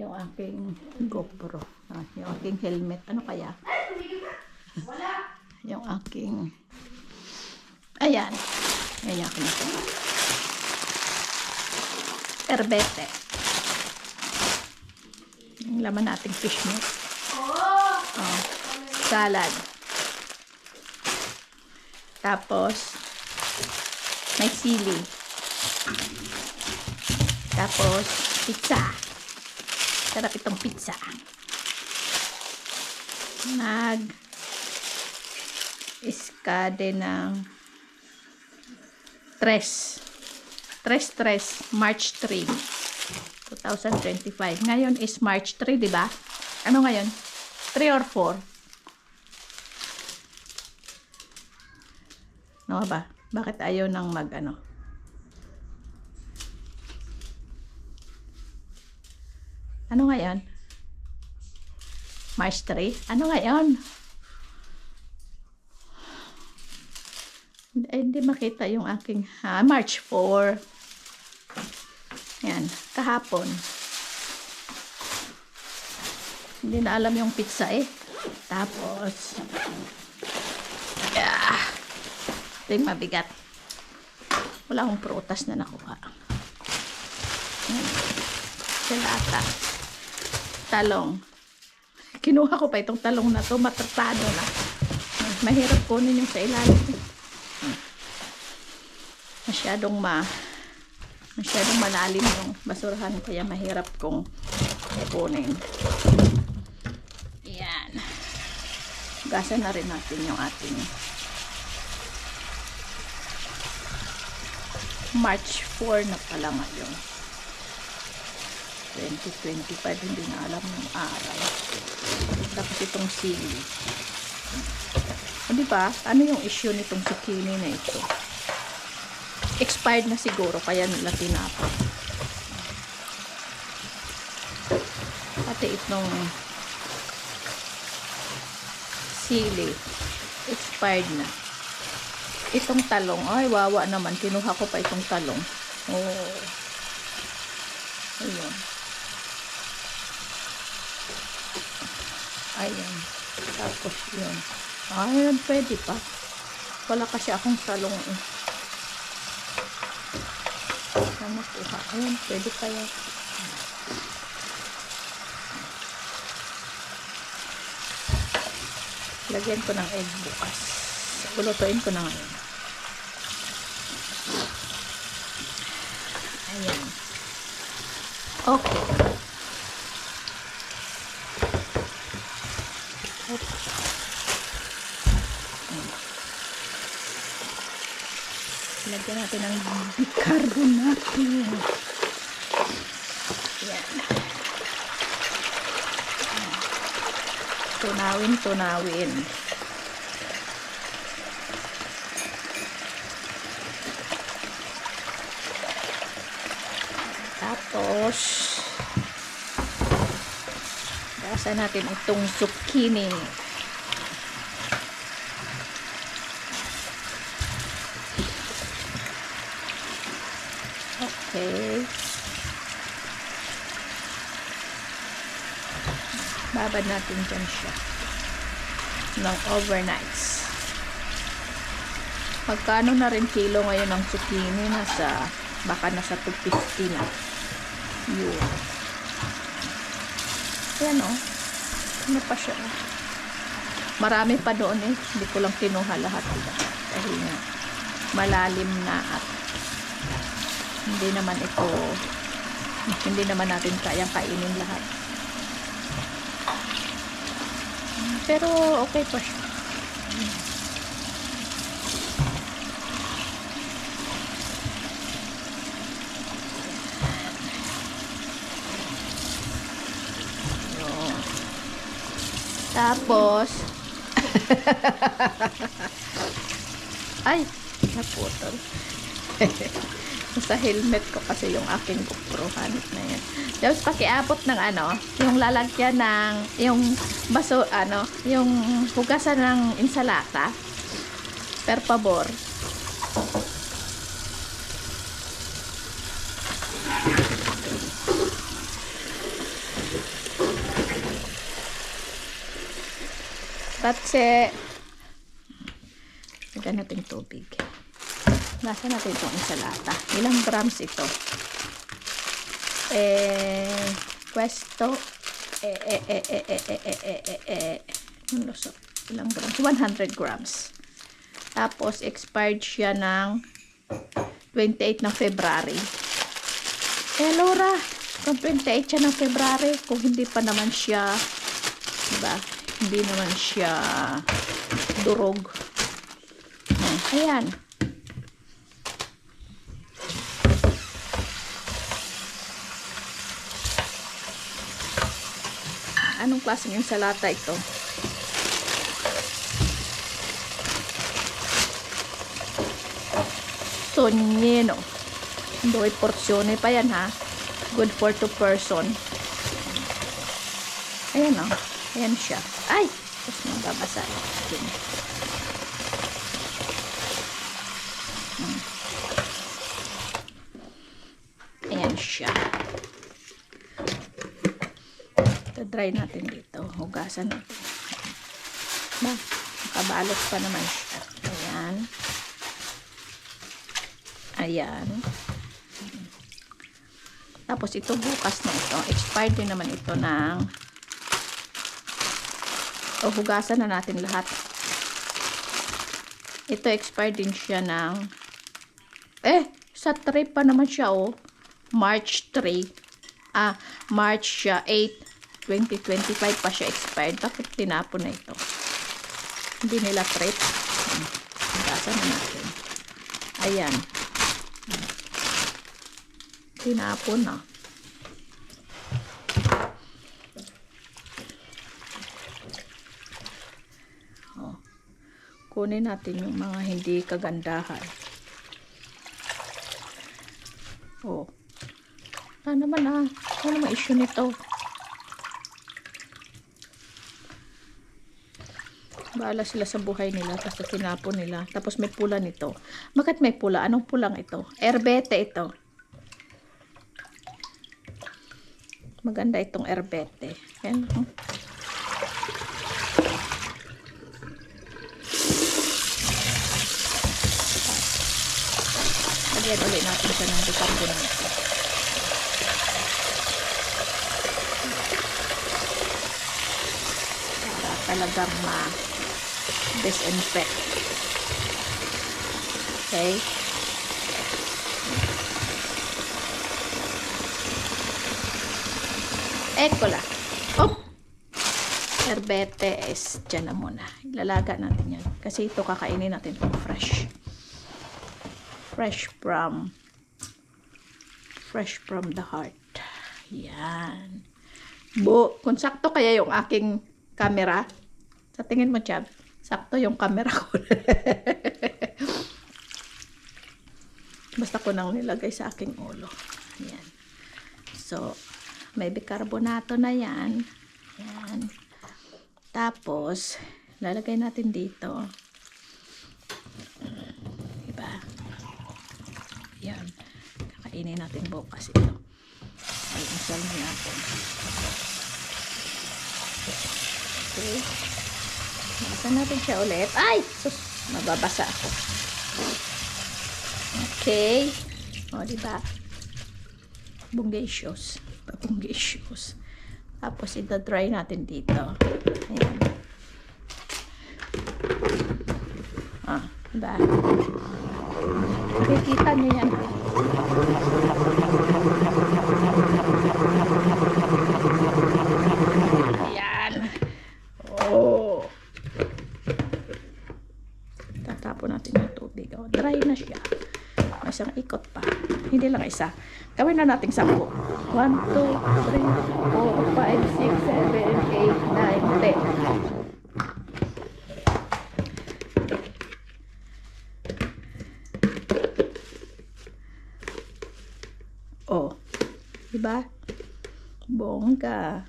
yung aking GoPro. Yung aking helmet. Ano kaya? Yung aking... Ayan. Ayan yung aking ito. Herbete. Yung laman nating fish meat. Oh. Salad. Tapos, may sili. Tapos, pizza. Sarap itong pizza. Nag-iskade ng March 3, 2025. Ngayon is March 3, di ba? Ano ngayon? 3 or 4? Ano ba? Bakit ayaw nang mag-ano? Ano ngayon? March 3? Ano ngayon? Hindi makita yung aking... March 4. Yan. Kahapon. Hindi na alam yung pizza eh. Tapos... Ito yung mabigat. Wala akong prutas na nakuha. Salata. Talong. Kinuha ko pa itong talong na to, matratado na. Mahirap kunin yung sa ilalim. Masyadong malalim yung basurahan, kaya mahirap kong kunin. Yan. Gasan na rin natin yung ating March 4 na pala ngayon. 2025, hindi na alam ng araw. Tapos itong sili. O diba, ano yung issue nitong zucchini na ito? Expired na siguro, kaya nila tinapon. Pati itong sili, expired na. Itong talong, ay wawa naman, kinuha ko pa itong talong. Oh. Ayun. Ayan. Tapos yun. Ayan, pwede pa. Wala kasi akong talong eh. Saan nakuha? Ayan, pwede pa yan. Lagyan ko ng egg bukas. Lulutuin ko na ngayon. Ayan. Okay. Lagyan natin ng bicarbonate. Ayan. Tunawin. Tapos, gasan natin itong zucchini. Okay. Babad natin dyan siya ng overnights. Magkano na rin kilo ngayon ng zucchini? Baka nasa 250 na. Yun. Ayan o. Ano pa siya? Marami pa doon eh. Hindi ko lang kinuha lahat. Dahil nga malalim na at hindi naman natin kayang kainin lahat. Pero okay pa siya. Tapos ay, naputol. Sa helmet ko kasi yung aking GoPro, hanip na yan. Tapos pakiabot ng yung lalagyan ng yung yung hugasan ng insalata. Per favor. That's it. Lagyan natin tubig. Nasa natin itong insalata. Ilang grams ito? Questo. Ilang grams? 100 grams. Tapos, expired siya ng 28 ng February. Laura, kung 28 siya ng February, kung hindi pa naman siya, diba? Hindi naman siya durog. Ayan. Anong klaseng insalata ito? Tonyeno. Doy porsyone pa yan ha. Good for 2 person. Ayan o. Ayan siya. Ay! Tapos mababasa. Ayan siya. Dry natin dito. Hugasan natin. Nakabalot pa naman siya. Ayan. Ayan. Tapos ito bukas na ito. Expired din naman ito ng hugasan na natin lahat. Ito expired din siya ng sa 3 pa naman siya March 3. March 8. 2025 pa siya expired. Bakit tinapon na ito? Hindi nila trip. Hugasan na natin. Ayan. Tinapon na. Kunin natin yung mga hindi kagandahan. Ano naman ano naman issue nito? Bahala sila sa buhay nila, tapos tinapon nila. Tapos may pula nito. Bakit may pula? Anong pulang ito? Herbete ito. Maganda itong herbete. Yan. Lagyan ulit natin siya ng bicarbonate. Para talagang disinfect. Okay? Ekola. Herbete is dyan na muna. Ilalaga natin yan. Kasi ito kakainin natin itong fresh. Fresh from the heart. Yan. Kung sakto kaya yung aking camera, sa tingin mo, Chab, sakto yung camera ko. Basta ko nang nilagay sa aking ulo. Yan. So, may bicarbonato na yan. Yan. Tapos, lalagay natin dito. Diba? Yan. Kakainin natin bukas ito. Al-insal na natin. Okay. Basa natin siya ulit. Ay! Sus! Mababasa ako. Okay. O, diba? Bungacious. Bungacious. Tapos, ita-dry natin dito. Ayan. Diba? Nakikita nyo yan. Ayan. Oh. Tatapon natin yung tubig. Oh, dry na siya. May isang ikot pa. Hindi lang isa. Gawin na natin 10. 1, 2, 3, 4, 5, 6, 7, 8, 9, 10. Oh, diba? Bongga.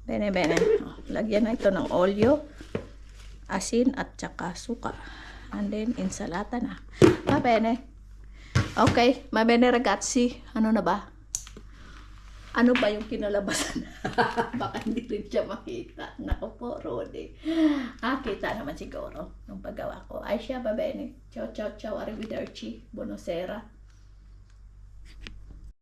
Bene, bene. Oh, lagyan na ito ng olyo, asin, at saka suka. And then, insalata na. Va bene. Okay, va bene ragazzi. Ano na ba? Ano ba yung kinalabasan? Baka hindi rin siya makita. Naku po, Rodi. Kita naman siguro nung paggawa ko. Ay siya, babene. Ciao, ciao, ciao. Arrivederci. Buonasera.